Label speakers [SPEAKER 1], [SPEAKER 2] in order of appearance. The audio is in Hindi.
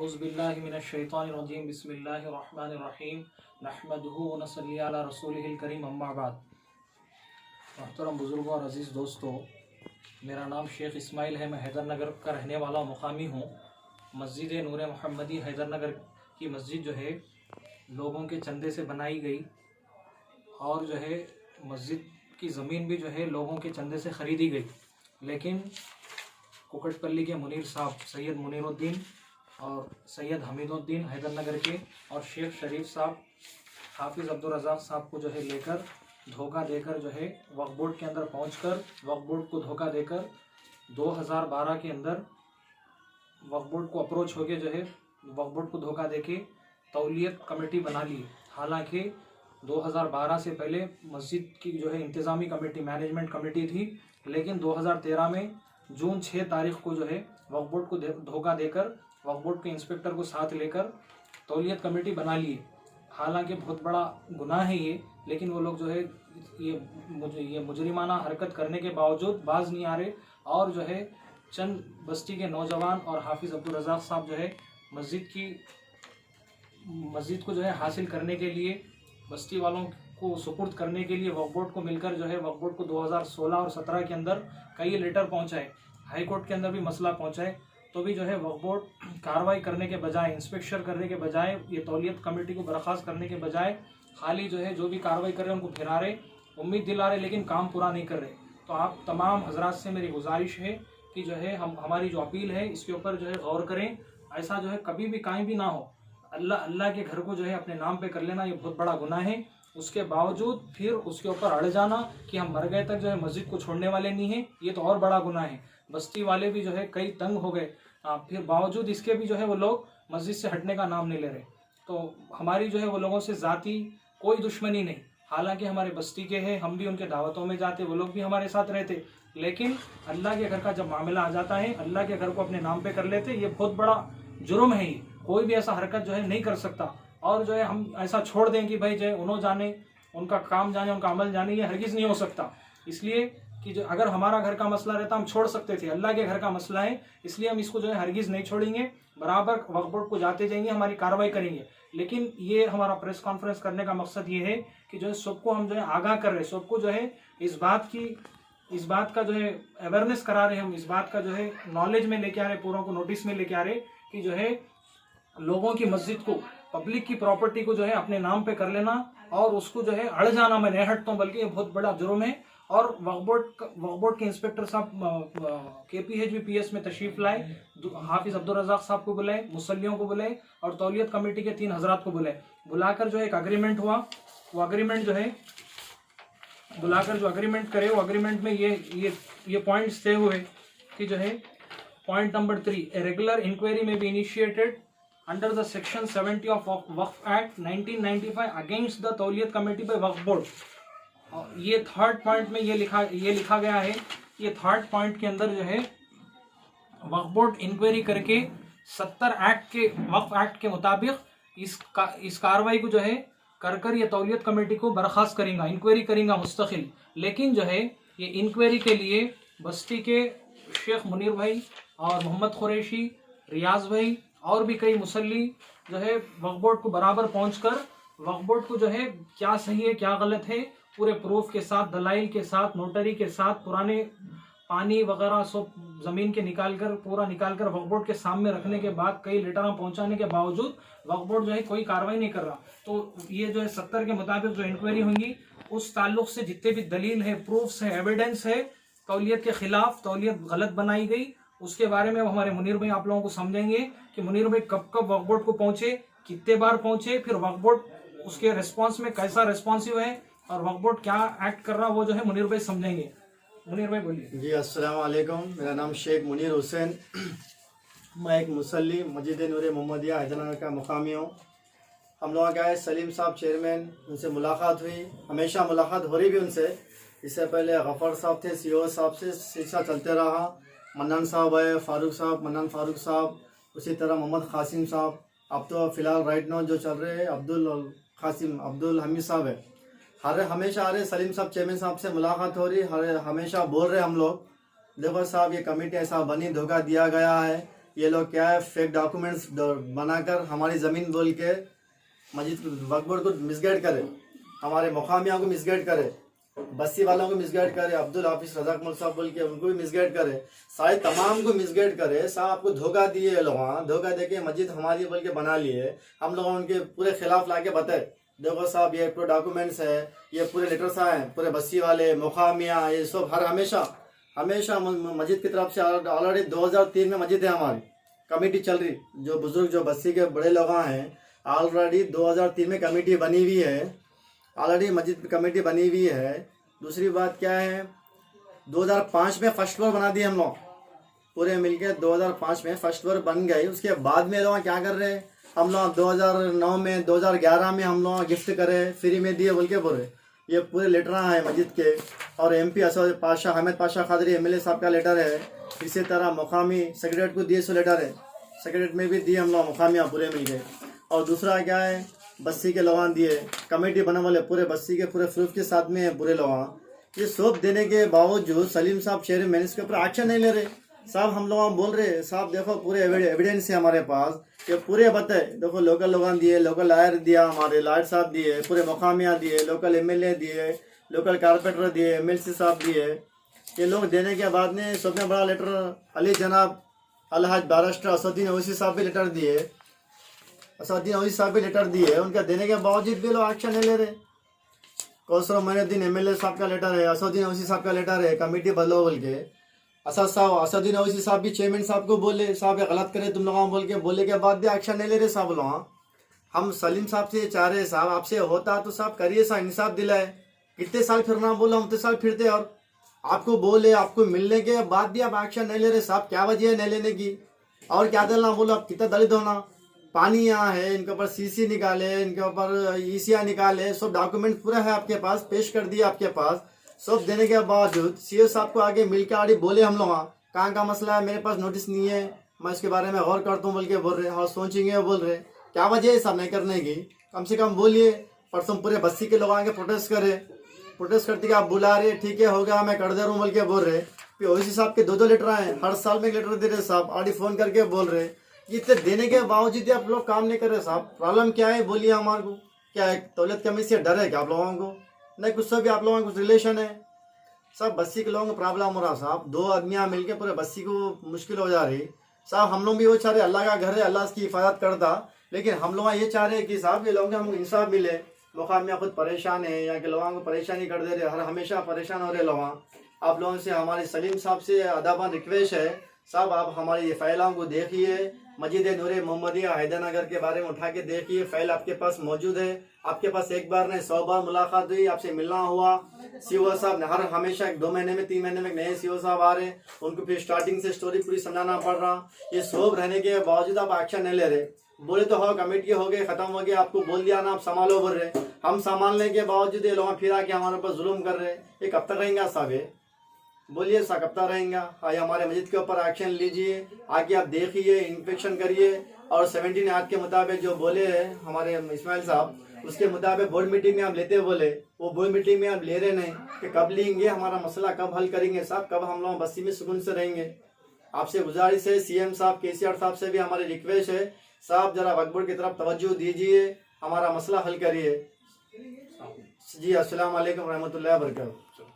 [SPEAKER 1] औज़ुबिल्लाहि मिनश्शैतानिर्रजीम बिस्मिल्लाहिर्रहमानिर्रहीम नहमदुहु व नसल्ली अला रसूलिहिल करीम अम्मा बाद। मोहतरम बुज़ुर्गों और अज़ीज़ दोस्तों, मेरा नाम शेख इस्माइल है। मैं हैदरनगर का रहने वाला मुकामी हूँ। मस्जिद नूर मोहम्मदी हैदरनगर की मस्जिद जो है लोगों के चंदे से बनाई गई और जो है मस्जिद की ज़मीन भी जो है लोगों के चंदे से ख़रीदी गई, लेकिन कुकटपल्ली के मुनीर साहब सैयद मुनीरुद्दीन और सैयद हमीदुद्दीन हैदरनगर के और शेख शरीफ साहब हाफिज़ अब्दुल रज़ाक साहब को जो है लेकर धोखा देकर जो है वक्फ बोर्ड के अंदर पहुंचकर वक्फ बोर्ड को धोखा देकर 2012 के अंदर वक्फ बोर्ड को अप्रोच होके जो है वक्फ बोर्ड को धोखा देके तौलियत कमेटी बना ली। हालांकि 2012 से पहले मस्जिद की जो है इंतज़ामी कमेटी मैनेजमेंट कमेटी थी, लेकिन 2013 में जून 6 तारीख को जो है वक्फ बोर्ड को धोखा देकर वक्फ बोर्ड के इंस्पेक्टर को साथ लेकर तौलियत कमेटी बना लिए। हालांकि बहुत बड़ा गुनाह है ये, लेकिन वो लोग जो है ये मुजरिमाना हरकत करने के बावजूद बाज नहीं आ रहे और जो है चंद बस्ती के नौजवान और हाफिज़ अब्दुल रज़ाक साहब जो है मस्जिद को जो है हासिल करने के लिए बस्ती वालों को सुपुर्द करने के लिए वक्फ बोर्ड को मिलकर जो है वक्फ बोर्ड को 2016 और 17 के अंदर कई लेटर पहुंचाए, हाई कोर्ट के अंदर भी मसला पहुंचाए, तो भी जो है वक्फ बोर्ड कार्रवाई करने के बजाय, इंस्पेक्शन करने के बजाय, ये तौलियत कमेटी को बर्खास्त करने के बजाय खाली जो है जो भी कार्रवाई कर रहे हैं उनको फिरा रहे, उम्मीद दिला रहे, लेकिन काम पूरा नहीं कर रहे। तो आप तमाम हजरात से मेरी गुजारिश है कि जो है हमारी जो अपील है इसके ऊपर जो है गौर करें। ऐसा जो है कभी भी कहीं भी ना हो। अल्लाह के घर को जो है अपने नाम पे कर लेना ये बहुत बड़ा गुनाह है। उसके बावजूद फिर उसके ऊपर अड़ जाना कि हम मर गए तक जो है मस्जिद को छोड़ने वाले नहीं हैं, ये तो और बड़ा गुनाह है। बस्ती वाले भी जो है कई तंग हो गए, फिर बावजूद इसके भी जो है वो लोग मस्जिद से हटने का नाम नहीं ले रहे। तो हमारी जो है वो लोगों से ज़ाती कोई दुश्मनी नहीं, हालांकि हमारे बस्ती के हैं, हम भी उनके दावतों में जाते, वो लोग भी हमारे साथ रहते, लेकिन अल्लाह के घर का जब मामला आ जाता है अल्लाह के घर को अपने नाम पे कर लेते। ये बहुत बड़ा जुर्म है। ये कोई भी ऐसा हरकत जो है नहीं कर सकता। और जो है हम ऐसा छोड़ दें कि भाई जो है उन्होंने जाने, उनका काम जाने, उनका अमल जाने, ये हरगिज़ नहीं हो सकता। इसलिए कि जो अगर हमारा घर का मसला रहता हम छोड़ सकते थे, अल्लाह के घर का मसला है, इसलिए हम इसको जो है हरगिज़ नहीं छोड़ेंगे, बराबर वक्फ बोर्ड को जाते जाएंगे, हमारी कार्रवाई करेंगे। लेकिन ये हमारा प्रेस कॉन्फ्रेंस करने का मकसद ये है कि जो है सबको हम जो है आगाह कर रहे हैं, सबको जो है इस बात का जो है अवेयरनेस करा रहे हैं, हम इस बात का जो है नॉलेज में लेके आ रहे, पूरों को नोटिस में लेके आ रहे कि जो है लोगों की मस्जिद को, पब्लिक की प्रॉपर्टी को जो है अपने नाम पे कर लेना और उसको जो है अड़ जाना, मैं नहीं हटता हूँ, बल्कि ये बहुत बड़ा जुर्म है। और वक्फ बोर्ड के इंस्पेक्टर साहब KPHBPS में तशरीफ लाए, हाफिज़ अब्दुल रज़ाक साहब को बुलाए, मुसल्लियों को बुलाए और तौलियत कमेटी के 3 हजरात को बुलाए। बुलाकर जो है एक अग्रीमेंट हुआ, वो अग्रीमेंट जो है बुलाकर जो अग्रीमेंट करे, वो अग्रीमेंट में ये पॉइंट्स थे हुए कि जो है point number 3, a regular inquiry में be initiated under the section 70 of Waqf act 1995 against the तौलियत कमेटी बाय वक्फ बोर्ड। ये थर्ड पॉइंट में ये लिखा गया है। ये थर्ड पॉइंट के अंदर जो है वक्फ बोर्ड इंक्वायरी करके 70 वक्फ एक्ट के मुताबिक इस कार्रवाई को जो है कर ये तौलियत कमेटी को बर्खास्त करेगा, इंक्वायरी करेगा मुस्तकिल। लेकिन जो है ये इंक्वायरी के लिए बस्ती के शेख मुनीर भाई और मोहम्मद कुरैशी, रियाज भाई और भी कई मुसल्ली जो है वक्फ बोर्ड को बराबर पहुंचकर वक्फ बोर्ड को जो है क्या सही है क्या गलत है पूरे प्रूफ के साथ, दलाइल के साथ, नोटरी के साथ, पुराने पानी वगैरह सब ज़मीन के निकाल कर वक्फ बोर्ड के सामने रखने के बाद, कई लेटर पहुंचाने के बावजूद वक्फ बोर्ड जो है कोई कार्रवाई नहीं कर रहा। तो ये जो है 70 के मुताबिक जो इंक्वायरी होंगी उस ताल्लुक से जितने भी दलील है, प्रूफ्स है, एविडेंस है तौलियत के खिलाफ, तौलियत गलत बनाई गई, उसके बारे में हमारे मुनीर भाई आप लोगों को समझेंगे कि मुनीर भाई कब वक्फ बोर्ड को पहुंचे, कितने बार पहुंचे, फिर वक्फ बोर्ड उसके रिस्पॉन्स में कैसा रिस्पॉन्सिव है और वक्फ बोर्ड क्या एक्ट कर रहा, वो जो है मुनीर भाई समझेंगे। मुनीर भाई बोलिए।
[SPEAKER 2] जी अस्सलाम वालेकुम, मेरा नाम शेख मुनीर हुसैन, मैं एक मुसल्ली मस्जिद नूर मोहम्मदिया हैदरनगर का मुकामी हूँ। हम लोग गए सलीम साहब चेयरमैन, उनसे मुलाकात हुई, हमेशा मुलाकात हो रही भी उनसे। इससे पहले गफ़र साहब थे, CO साहब से सिलसिला चलते रहा, मन्नान साहब है, मन्नान फारूक साहब, उसी तरह मोहम्मद कासिम साहब, अब तो फ़िलहाल राइट नाउ जो चल रहे हैं अब्दुल हमीद साहब है। हमेशा सलीम साहब चेयरमैन साहब से मुलाकात हो रही, हमेशा बोल रहे हम लोग, देखो साहब ये कमेटी ऐसा बनी, धोखा दिया गया है, ये लोग क्या है फेक डॉक्यूमेंट्स बनाकर हमारी ज़मीन बोल के मस्जिद वक्फ बोर्ड को मिसगाइड करे, हमारे मुकामिया को मिसगाइड करे, बस्ती वालों को मिसगाइड करे, अब्दुल हाफिज रज़ाक मुल्क साहब बोल के उनको भी मिसगाइड करे, सारे तमाम को मिसगाइड करे। साहब आपको धोखा दिए लोग, धोखा दे के मस्जिद हमारी बोल के बना लिए। हम लोग उनके पूरे खिलाफ ला के बताए, देखो साहब ये पूरे डॉक्यूमेंट्स है, ये पूरे लेटर्स हैं, पूरे बस्ती वाले मुकामिया ये सब हर हमेशा मस्जिद की तरफ से ऑलरेडी 2003 में मस्जिद है हमारी कमेटी चल रही, जो बुजुर्ग जो बस्ती के बड़े लोग हैं ऑलरेडी 2003 में कमेटी बनी हुई है, ऑलरेडी मस्जिद कमेटी बनी हुई है। दूसरी बात क्या है, 2005 में फर्स्ट फ्लोर बना दिए हम लोग पूरे मिलके, 2005 में फर्स्ट फ्लोर बन गई। उसके बाद में लोग क्या कर रहे हैं, हम लोग 2009 में 2011 में हम लोग गिफ्ट करे फ्री में दिए बोल के बोले, ये पूरे लेटर हैं मस्जिद के। और MP Asad Pasha Hamed Pasha Qadri MLA साहब का लेटर है, इसी तरह मुकामी सेक्रेटरीट को दिए सो लेटर है, सेक्रेटरीट में भी दिए हम लोग मुकामिया पूरे मिल गए। और दूसरा क्या है, बस्ती के लोग दिए, कमेटी बना वाले पूरे बस्ती के पूरे प्रूफ के साथ में है पूरे लोग। ये सब देने के बावजूद सलीम साहब चेयरमैन इसके ऊपर एक्शन नहीं ले रहे। साहब हम लोग बोल रहे साहब देखो पूरे एविडेंस है हमारे पास, ये पूरे बताए, देखो लोकल लोग दिए, लोकल लायर दिया, हमारे लायर साहब दिए, पूरे मुकामिया दिए, लोकल MLA दिए, लोकल कारपोरेटर दिए, MLC साहब दिए। ये लोग देने के बाद में सबसे बड़ा लेटर अली जनाब अलहाज बैरिस्टर असदुद्दीन ओवैसी साहब भी लेटर दिए, असदुद्दीन ओवैसी साहब भी लेटर दिए। उनका देने के बावजूद भी लोग एक्शन नहीं ले रहे। कौसर मोइनुद्दीन MLA साहब का लेटर है, असदुद्दीन ओवैसी साहब का लेटर है, कमेटी बदलो बोल के। असदुद्दीन ओवैसी साहब भी चेयरमैन साहब को बोले साहब ये गलत करे तुम लोग बोल के, बोलने के बाद भी एक्शन नहीं ले रहे साहब लोग। हम सलीम साहब से चाह रहे साहब आपसे होता तो साहब करिए साहब, इंसाफ दिलाए। कितने साल फिरना बोला, हम 3 साल फिरते और आपको बोले, आपको मिलने के बाद भी आप एक्शन नहीं ले रहे साहब, क्या वजह है नहीं लेने की? और क्या दलना बोलो, आप कितना दलित होना, पानी यहाँ है, इनके ऊपर CC निकाले, इनके ऊपर ECI निकाले, सब डॉक्यूमेंट पूरा है आपके पास, पेश कर दिया आपके पास। सब देने के बावजूद CO साहब को आगे मिलकर आड़ी बोले हम लोग कहाँ का मसला है, मेरे पास नोटिस नहीं है, मैं इसके बारे में गौर करता हूँ बोल के बोल रहे हैं, और सोचेंगे बोल रहे। क्या वजह है सब नहीं करने की? कम से कम बोलिए। परसों पूरे बस्ती के लोग आगे प्रोटेस्ट करे, प्रोटेस्ट करते कि आप बुला रहे, ठीक है हो गया मैं कर दे रहा हूँ बोल के बोल रहे। फिर ओवैसी साहब के 2 लेटर आए, हर साल में एक लेटर दे रहे साहब, आड़ी फोन करके बोल रहे। इतने देने के बावजूद आप लोग काम नहीं कर रहे साहब, प्रॉब्लम क्या है बोलिए हमारे को? क्या है दौलत कमी से डर है क्या आप लोगों को? नहीं कुछ से भी आप लोगों का कुछ रिलेशन है? सब बस्ती के लोगों को प्रॉब्लम हो रहा साहब, 2 आदमियाँ मिलके पूरे बस्ती को मुश्किल हो जा रही साहब। हम लोग भी वो चाह रहे, अल्लाह का घर है, अल्लाह की हिफाजत करता, लेकिन हम लोग ये चाह रहे हैं कि साहब ये लोगों को हमको इंसाफ मिले। मुकामिया खुद परेशान है, यहाँ के लोगों को परेशानी कर दे रहे, हर हमेशा परेशान हो रहे लोग। आप लोगों से हमारे सलीम साहब से अदाबान रिक्वेस्ट है साहब, आप हमारी ये फाइलों को देखिए, मस्जिद नूरे मोहम्मदिया हैदरनगर के बारे में उठा के देखिए, फाइल आपके पास मौजूद है। आपके पास एक बार नहीं 100 बार मुलाकात हुई, आपसे मिलना हुआ। CO साहब ने हर हमेशा 2 महीने में 3 महीने में नए CO साहब आ रहे, उनको फिर स्टार्टिंग से स्टोरी पूरी समझाना पड़ रहा। ये सब रहने के बावजूद आप एक्शन नहीं ले रहे। बोले तो हो कमेटी हो गए, खत्म हो गया, आपको बोल दिया ना आप संभालो बोल रहे, हम संभालने के बावजूद ये लोग फिर आके हमारे ऊपर जुल्म कर रहे। ये कब तक रहेंगे साहब? ये बोलिए सा कब तक रहेंगे? आइए हमारे मस्जिद के ऊपर एक्शन लीजिए, आके आप देखिए, इंस्पेक्शन करिए, और 17 एक्ट के मुताबिक जो बोले हमारे इस्माइल साहब, उसके मुताबिक बोर्ड मीटिंग में आप लेते बोले, वो बोर्ड मीटिंग में आप ले रहे नहीं कि कब लेंगे, हमारा मसला कब हल करेंगे साहब, कब हम लोग बस्ती में सुकून से रहेंगे। आपसे गुजारिश है, CM साहब KCR साहब से भी हमारी रिक्वेस्ट है साहब, जरा वक्फ बोर्ड की तरफ तवज्जो दीजिए, हमारा मसला हल करिए जी। अस्सलाम वालेकुम रहमतुल्लाहि व बरकातहू।